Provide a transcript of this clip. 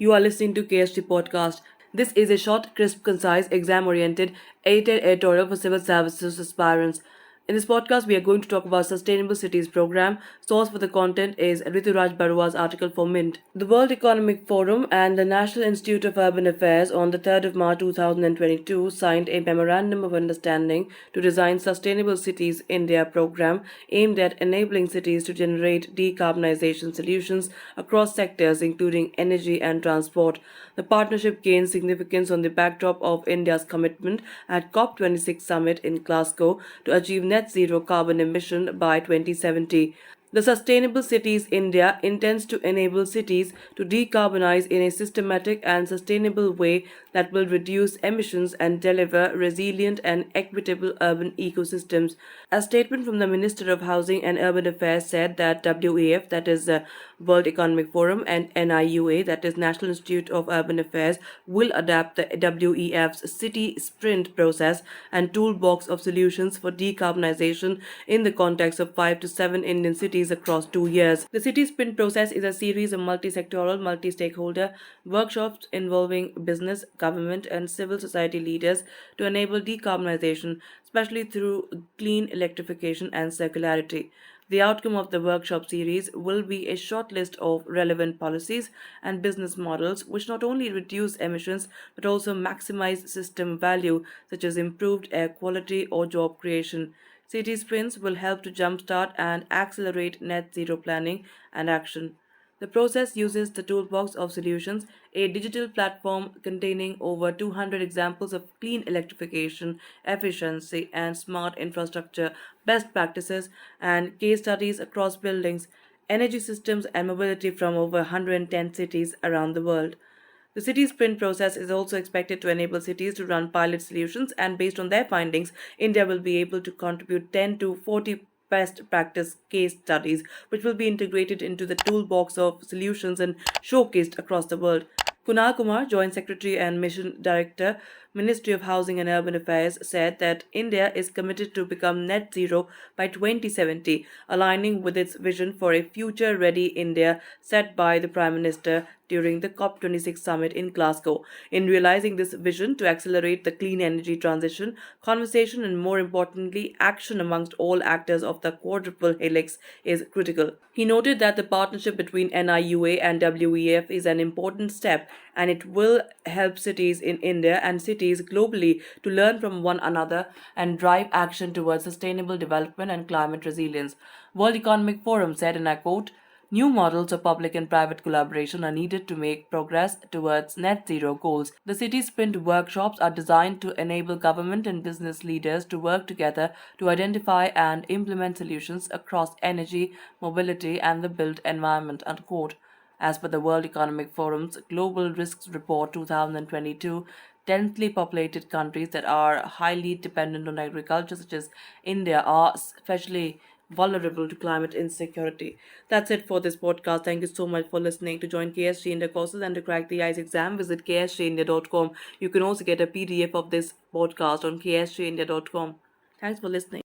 You are listening to KSG Podcast. This is a short, crisp, concise, exam-oriented, edited editorial for civil services aspirants. In this podcast, we are going to talk about Sustainable Cities Program. Source for the content is Rituraj Barua's article for Mint. The World Economic Forum and the National Institute of Urban Affairs on the 3rd of March 2022 signed a memorandum of understanding to design Sustainable Cities India program aimed at enabling cities to generate decarbonisation solutions across sectors including energy and transport. The partnership gained significance on the backdrop of India's commitment at COP26 summit in Glasgow to achieve net zero carbon emission by 2070. The Sustainable Cities India intends to enable cities to decarbonize in a systematic and sustainable way that will reduce emissions and deliver resilient and equitable urban ecosystems. A statement from the Minister of Housing and Urban Affairs said that WEF, that is the World Economic Forum, and NIUA, that is National Institute of Urban Affairs, will adapt the WEF's City Sprint process and toolbox of solutions for decarbonization in the context of 5 to 7 Indian cities across 2 years. The City Sprint process is a series of multi-sectoral, multi-stakeholder workshops involving business, government, and civil society leaders to enable decarbonization, especially through clean electrification and circularity. The outcome of the workshop series will be a short list of relevant policies and business models which not only reduce emissions but also maximize system value, such as improved air quality or job creation. City sprints will help to jumpstart and accelerate net zero planning and action. The process uses the Toolbox of Solutions, a digital platform containing over 200 examples of clean electrification, efficiency, and smart infrastructure best practices and case studies across buildings, energy systems, and mobility from over 110 cities around the world. The city sprint process is also expected to enable cities to run pilot solutions, and based on their findings, India will be able to contribute 10 to 40 best practice case studies, which will be integrated into the toolbox of solutions and showcased across the world. Kunal Kumar, Joint Secretary and Mission Director, Ministry of Housing and Urban Affairs, said that India is committed to become net zero by 2070, aligning with its vision for a future ready India set by the Prime Minister during the COP26 summit in Glasgow. In realizing this vision to accelerate the clean energy transition, conversation and more importantly, action amongst all actors of the quadruple helix is critical. He noted that the partnership between NIUA and WEF is an important step and it will help cities in India and cities globally to learn from one another and drive action towards sustainable development and climate resilience. World Economic Forum said, and I quote, "New models of public and private collaboration are needed to make progress towards net zero goals. The City Sprint workshops are designed to enable government and business leaders to work together to identify and implement solutions across energy, mobility, and the built environment." Unquote. As per the World Economic Forum's Global Risks Report 2022, densely populated countries that are highly dependent on agriculture, such as India, are especially vulnerable to climate insecurity. That's it for this podcast. Thank you so much for listening. To join KSG India courses and to crack the ICE exam, visit ksgindia.com. You can also get a PDF of this podcast on ksgindia.com. Thanks for listening.